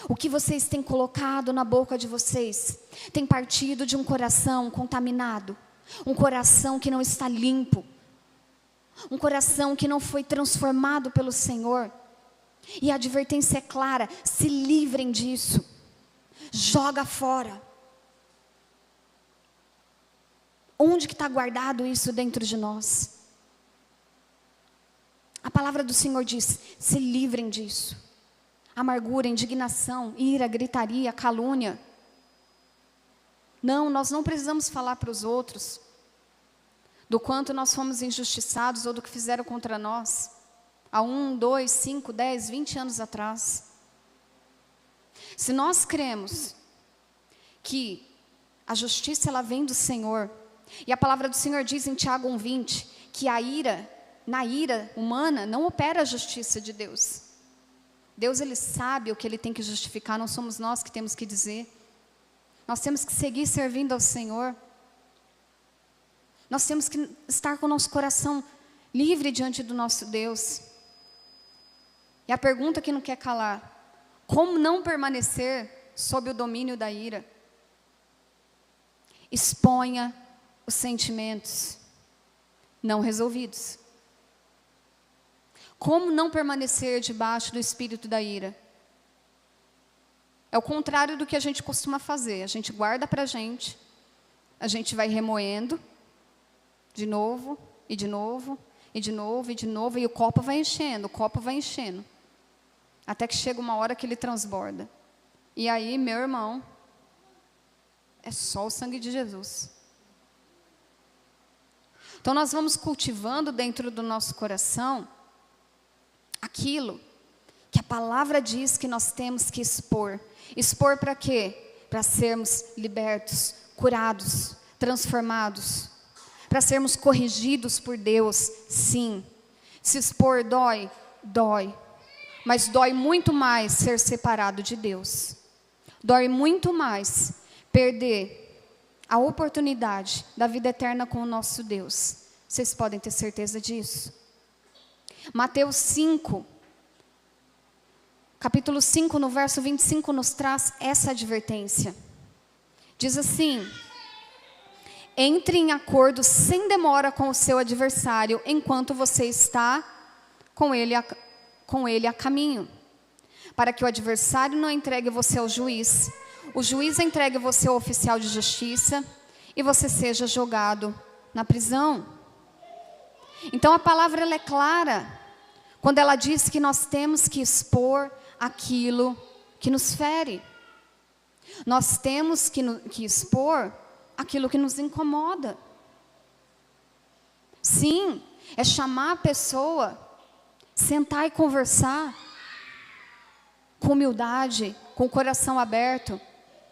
O que vocês têm colocado na boca de vocês tem partido de um coração contaminado, um coração que não está limpo, um coração que não foi transformado pelo Senhor. E a advertência é clara, se livrem disso, joga fora. Onde que está guardado isso dentro de nós? A palavra do Senhor diz, se livrem disso. Amargura, indignação, ira, gritaria, calúnia. Não, nós não precisamos falar para os outros do quanto nós fomos injustiçados ou do que fizeram contra nós há 1, 2, 5, 10, 20 anos atrás. Se nós cremos que a justiça ela vem do Senhor, e a palavra do Senhor diz em Tiago 1:20 que na ira humana não opera a justiça de Deus. Deus ele sabe o que ele tem que justificar, não somos nós que temos que dizer. Nós temos que seguir servindo ao Senhor. Nós temos que estar com o nosso coração livre diante do nosso Deus. E a pergunta que não quer calar, como não permanecer sob o domínio da ira? Exponha os sentimentos não resolvidos. Como não permanecer debaixo do espírito da ira? É o contrário do que a gente costuma fazer. A gente guarda para a gente vai remoendo de novo, e de novo, e de novo, e de novo, e o copo vai enchendo, o copo vai enchendo. Até que chega uma hora que ele transborda. E aí, meu irmão, é só o sangue de Jesus. Então nós vamos cultivando dentro do nosso coração aquilo que a palavra diz que nós temos que expor. Expor para quê? Para sermos libertos, curados, transformados. Para sermos corrigidos por Deus, sim. Se expor dói? Dói. Mas dói muito mais ser separado de Deus. Dói muito mais perder a oportunidade da vida eterna com o nosso Deus. Vocês podem ter certeza disso? Mateus 5, capítulo 5, no verso 25, nos traz essa advertência. Diz assim: entre em acordo sem demora com o seu adversário, enquanto você está com ele a caminho, para que o adversário não entregue você ao juiz, o juiz entregue você ao oficial de justiça, e você seja jogado na prisão. Então a palavra ela é clara, quando ela diz que nós temos que expor aquilo que nos fere. Nós temos que expor aquilo que nos incomoda. Sim, é chamar a pessoa, sentar e conversar, com humildade, com o coração aberto,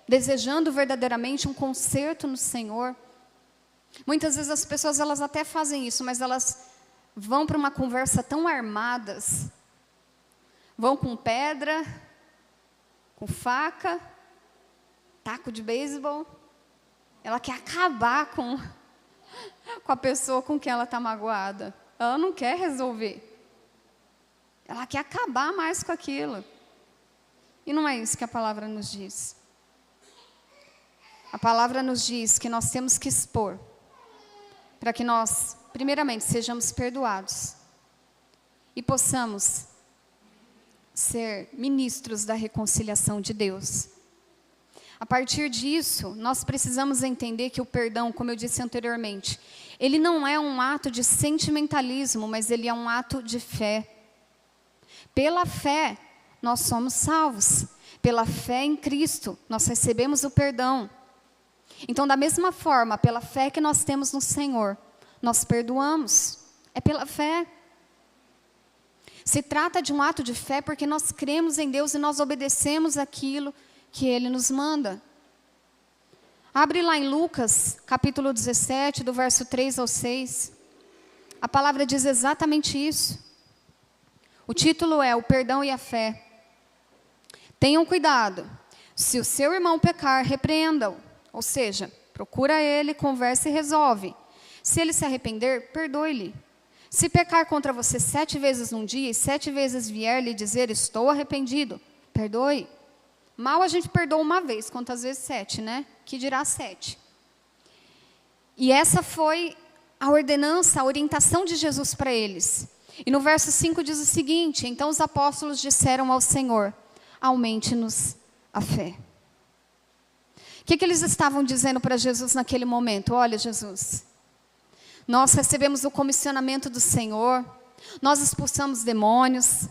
desejando verdadeiramente um conserto no Senhor. Muitas vezes as pessoas elas até fazem isso, mas elas vão para uma conversa tão armadas, vão com pedra, com faca, taco de beisebol. Ela quer acabar com a pessoa com quem ela está magoada. Ela não quer resolver. Ela quer acabar mais com aquilo. E não é isso que a palavra nos diz. A palavra nos diz que nós temos que expor, para que nós, primeiramente, sejamos perdoados e possamos ser ministros da reconciliação de Deus. A partir disso, nós precisamos entender que o perdão, como eu disse anteriormente, ele não é um ato de sentimentalismo, mas ele é um ato de fé. Pela fé, nós somos salvos. Pela fé em Cristo, nós recebemos o perdão. Então, da mesma forma, pela fé que nós temos no Senhor, nós perdoamos. É pela fé. Se trata de um ato de fé porque nós cremos em Deus e nós obedecemos aquilo que Ele nos manda. Abre lá em Lucas, capítulo 17, do verso 3 ao 6. A palavra diz exatamente isso. O título é O Perdão e a Fé. Tenham cuidado. Se o seu irmão pecar, repreenda-o. Ou seja, procura ele, conversa e resolve. Se ele se arrepender, perdoe-lhe. Se pecar contra você 7 vezes num dia e 7 vezes vier lhe dizer, estou arrependido, perdoe. Mal a gente perdoa uma vez, quantas vezes 7, né? Que dirá 7. E essa foi a ordenança, a orientação de Jesus para eles. E no verso 5 diz o seguinte: então os apóstolos disseram ao Senhor, aumente-nos a fé. O que eles estavam dizendo para Jesus naquele momento? Olha, Jesus, nós recebemos o comissionamento do Senhor, nós expulsamos demônios,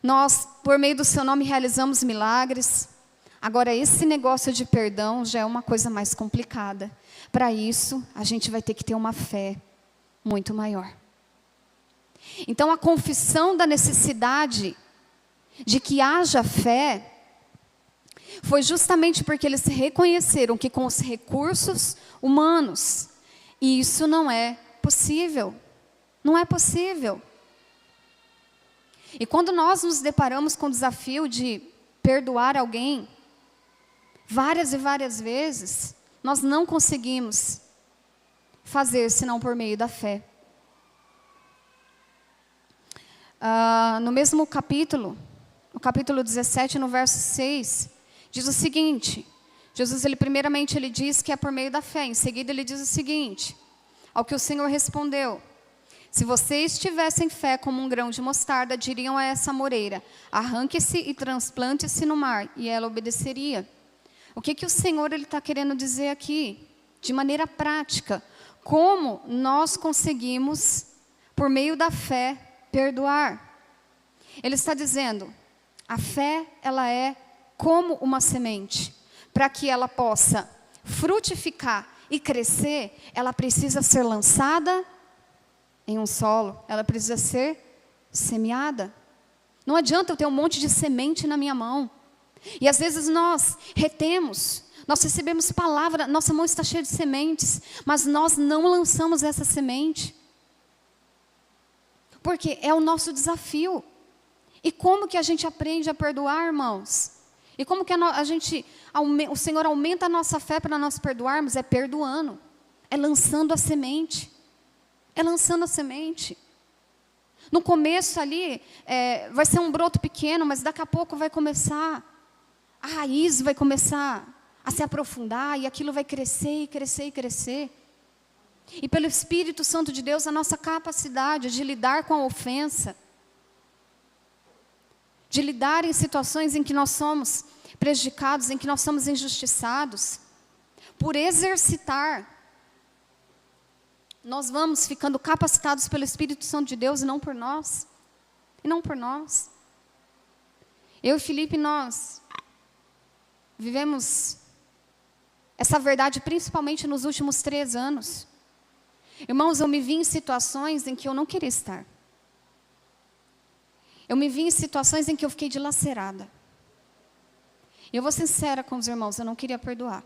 nós, por meio do seu nome, realizamos milagres. Agora, esse negócio de perdão já é uma coisa mais complicada. Para isso, a gente vai ter que ter uma fé muito maior. Então, a confissão da necessidade de que haja fé foi justamente porque eles reconheceram que com os recursos humanos, isso não é possível. Não é possível. E quando nós nos deparamos com o desafio de perdoar alguém, várias e várias vezes, nós não conseguimos fazer senão por meio da fé. No mesmo capítulo, no capítulo 17, no verso 6, diz o seguinte: Jesus, primeiramente, ele diz que é por meio da fé. Em seguida, ele diz o seguinte: ao que o Senhor respondeu, se vocês tivessem fé como um grão de mostarda, diriam a essa moreira, arranque-se e transplante-se no mar, e ela obedeceria. O que o Senhor está querendo dizer aqui? De maneira prática, como nós conseguimos por meio da fé, perdoar. Ele está dizendo, a fé, ela é como uma semente. Para que ela possa frutificar e crescer, ela precisa ser lançada em um solo. Ela precisa ser semeada. Não adianta eu ter um monte de semente na minha mão. E às vezes nós retemos, nós recebemos palavra, nossa mão está cheia de sementes, mas nós não lançamos essa semente. Porque é o nosso desafio. E como que a gente aprende a perdoar, irmãos? E como que o Senhor aumenta a nossa fé para nós perdoarmos? É perdoando, é lançando a semente. É lançando a semente. No começo ali, vai ser um broto pequeno, mas daqui a pouco vai começar, a raiz vai começar a se aprofundar, e aquilo vai crescer, e crescer, e crescer. E pelo Espírito Santo de Deus, a nossa capacidade de lidar com a ofensa, de lidar em situações em que nós somos prejudicados, em que nós somos injustiçados, por exercitar, nós vamos ficando capacitados pelo Espírito Santo de Deus e não por nós. E não por nós. Eu e Felipe, nós vivemos essa verdade principalmente nos últimos 3 anos. Irmãos, eu me vi em situações em que eu não queria estar. Eu me vi em situações em que eu fiquei dilacerada. E eu vou ser sincera com os irmãos, eu não queria perdoar.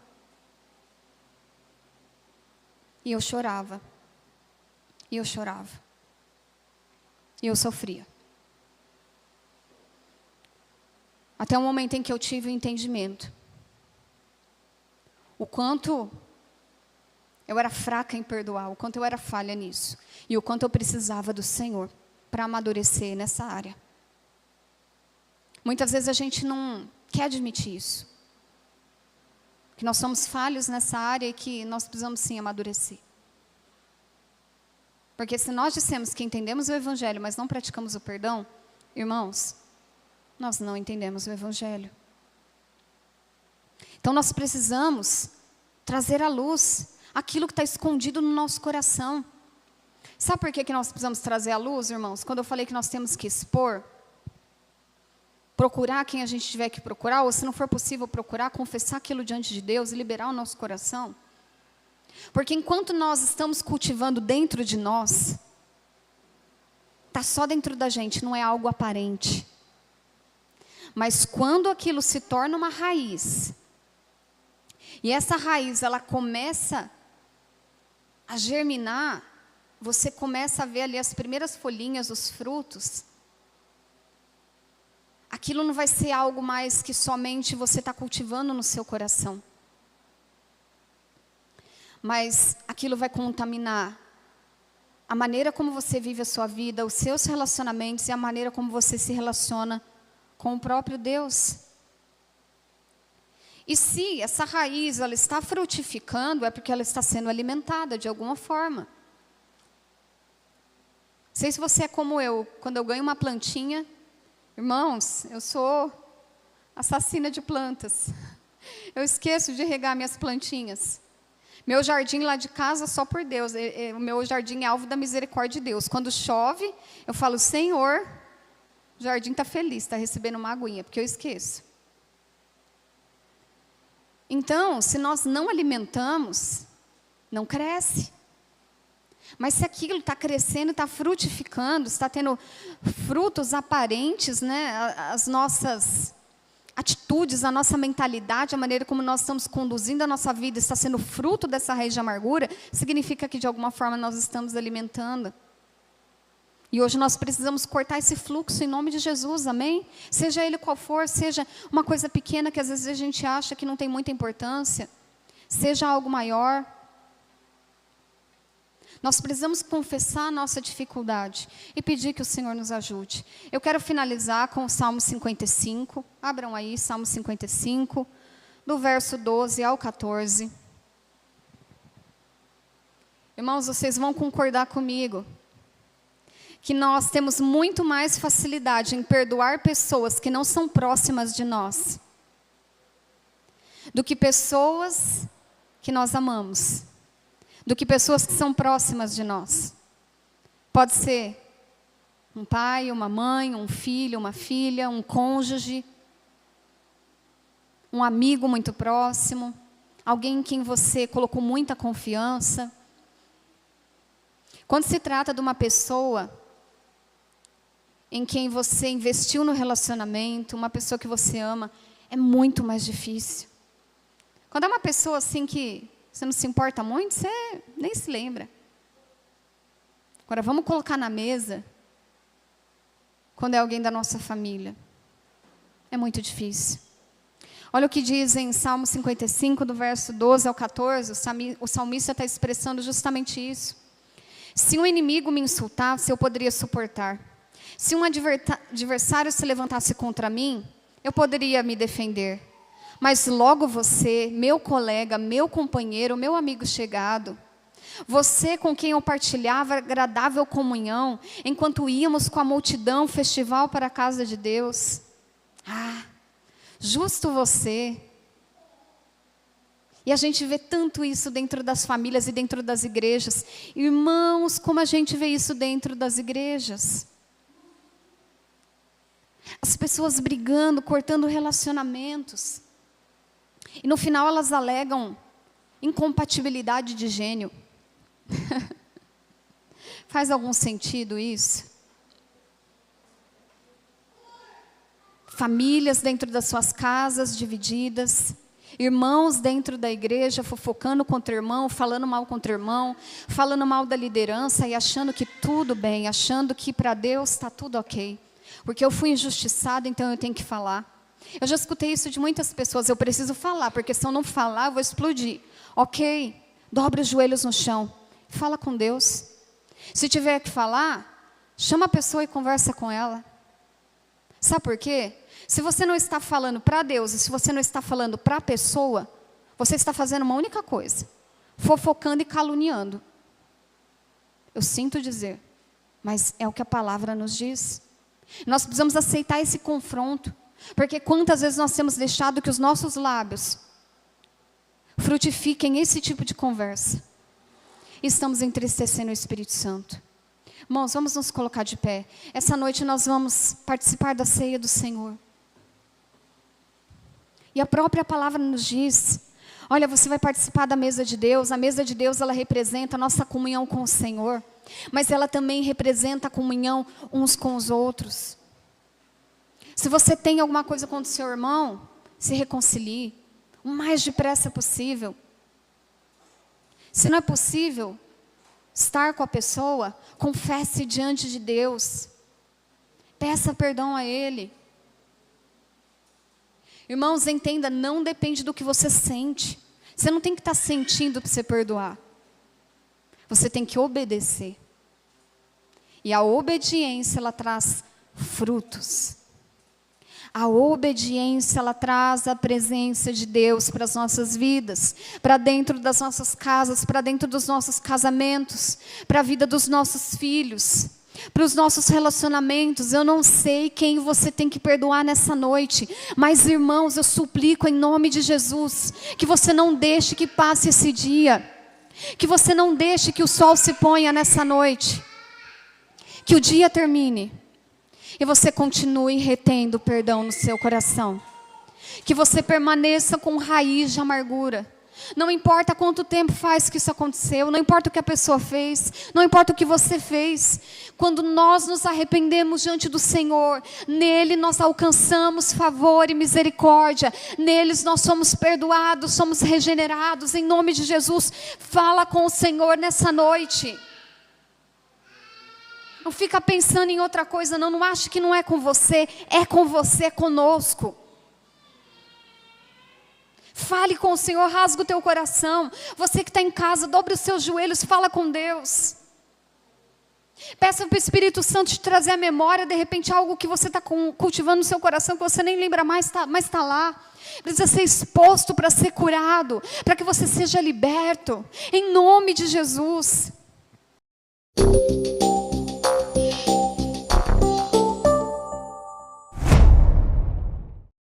E eu chorava. E eu chorava. E eu sofria. Até o momento em que eu tive o entendimento. O quanto eu era fraca em perdoar, o quanto eu era falha nisso. E o quanto eu precisava do Senhor para amadurecer nessa área. Muitas vezes a gente não quer admitir isso. Que nós somos falhos nessa área e que nós precisamos sim amadurecer. Porque se nós dissemos que entendemos o Evangelho, mas não praticamos o perdão, irmãos, nós não entendemos o Evangelho. Então nós precisamos trazer à luz aquilo que está escondido no nosso coração. Sabe por que nós precisamos trazer à luz, irmãos? Quando eu falei que nós temos que expor, procurar quem a gente tiver que procurar, ou se não for possível procurar, confessar aquilo diante de Deus e liberar o nosso coração. Porque enquanto nós estamos cultivando dentro de nós, está só dentro da gente, não é algo aparente. Mas quando aquilo se torna uma raiz, e essa raiz ela começa a germinar, você começa a ver ali as primeiras folhinhas, os frutos. Aquilo não vai ser algo mais que somente você está cultivando no seu coração. Mas aquilo vai contaminar a maneira como você vive a sua vida, os seus relacionamentos e a maneira como você se relaciona com o próprio Deus. E se essa raiz ela está frutificando, é porque ela está sendo alimentada de alguma forma. Não sei se você é como eu, quando eu ganho uma plantinha, irmãos, eu sou assassina de plantas. Eu esqueço de regar minhas plantinhas. Meu jardim lá de casa, só por Deus, o meu jardim é alvo da misericórdia de Deus. Quando chove, eu falo, Senhor, o jardim está feliz, está recebendo uma aguinha, porque eu esqueço. Então, se nós não alimentamos, não cresce. Mas se aquilo está crescendo, está frutificando, está tendo frutos aparentes, né? As nossas atitudes, a nossa mentalidade, a maneira como nós estamos conduzindo a nossa vida, está sendo fruto dessa raiz de amargura, significa que de alguma forma nós estamos alimentando. E hoje nós precisamos cortar esse fluxo em nome de Jesus, amém? Seja ele qual for, seja uma coisa pequena que às vezes a gente acha que não tem muita importância, seja algo maior. Nós precisamos confessar a nossa dificuldade e pedir que o Senhor nos ajude. Eu quero finalizar com o Salmo 55. Abram aí, Salmo 55, do verso 12 ao 14. Irmãos, vocês vão concordar comigo que nós temos muito mais facilidade em perdoar pessoas que não são próximas de nós do que pessoas que nós amamos. Do que pessoas que são próximas de nós. Pode ser um pai, uma mãe, um filho, uma filha, um cônjuge, um amigo muito próximo, alguém em quem você colocou muita confiança. Quando se trata de uma pessoa em quem você investiu no relacionamento, uma pessoa que você ama, é muito mais difícil. Quando é uma pessoa assim que você não se importa muito, você nem se lembra. Agora, vamos colocar na mesa, quando é alguém da nossa família. É muito difícil. Olha o que diz em Salmo 55, do verso 12 ao 14, o salmista está expressando justamente isso. Se um inimigo me insultasse, eu poderia suportar. Se um adversário se levantasse contra mim, eu poderia me defender. Mas logo você, meu colega, meu companheiro, meu amigo chegado, você com quem eu partilhava agradável comunhão, enquanto íamos com a multidão festival para a casa de Deus. Ah, justo você. E a gente vê tanto isso dentro das famílias e dentro das igrejas. Irmãos, como a gente vê isso dentro das igrejas. As pessoas brigando, cortando relacionamentos. E no final elas alegam incompatibilidade de gênio. Faz algum sentido isso? Famílias dentro das suas casas divididas. Irmãos dentro da igreja fofocando contra irmão, falando mal contra irmão, falando mal da liderança e achando que tudo bem, achando que para Deus está tudo ok. Porque eu fui injustiçado, então eu tenho que falar. Eu já escutei isso de muitas pessoas, eu preciso falar, porque se eu não falar, eu vou explodir. Ok, dobra os joelhos no chão, fala com Deus. Se tiver que falar, chama a pessoa e conversa com ela. Sabe por quê? Se você não está falando para Deus, e se você não está falando para a pessoa, você está fazendo uma única coisa, fofocando e caluniando. Eu sinto dizer, mas é o que a palavra nos diz. Nós precisamos aceitar esse confronto, porque quantas vezes nós temos deixado que os nossos lábios frutifiquem esse tipo de conversa. E estamos entristecendo o Espírito Santo. Irmãos, vamos nos colocar de pé. Essa noite nós vamos participar da ceia do Senhor. E a própria palavra nos diz, olha, você vai participar da mesa de Deus. A mesa de Deus, ela representa a nossa comunhão com o Senhor. Mas ela também representa a comunhão uns com os outros. Se você tem alguma coisa contra o seu irmão, se reconcilie o mais depressa possível. Se não é possível estar com a pessoa, confesse diante de Deus. Peça perdão a Ele. Irmãos, entenda, não depende do que você sente. Você não tem que estar sentindo para você perdoar. Você tem que obedecer. E a obediência, ela traz frutos. A obediência, ela traz a presença de Deus para as nossas vidas, para dentro das nossas casas, para dentro dos nossos casamentos, para a vida dos nossos filhos, para os nossos relacionamentos. Eu não sei quem você tem que perdoar nessa noite, mas irmãos, eu suplico em nome de Jesus, que você não deixe que passe esse dia, que você não deixe que o sol se ponha nessa noite, que o dia termine e você continue retendo perdão no seu coração. Que você permaneça com raiz de amargura. Não importa quanto tempo faz que isso aconteceu, não importa o que a pessoa fez, não importa o que você fez. Quando nós nos arrependemos diante do Senhor, nele nós alcançamos favor e misericórdia. Neles nós somos perdoados, somos regenerados. Em nome de Jesus, fala com o Senhor nessa noite. Não fica pensando em outra coisa, não ache que não é com você, é conosco. Fale com o Senhor, rasga o teu coração. Você que está em casa, dobre os seus joelhos, fala com Deus. Peça para o Espírito Santo te trazer à memória, de repente, algo que você está cultivando no seu coração, que você nem lembra mais, mas está lá. Precisa ser exposto para ser curado, para que você seja liberto. Em nome de Jesus.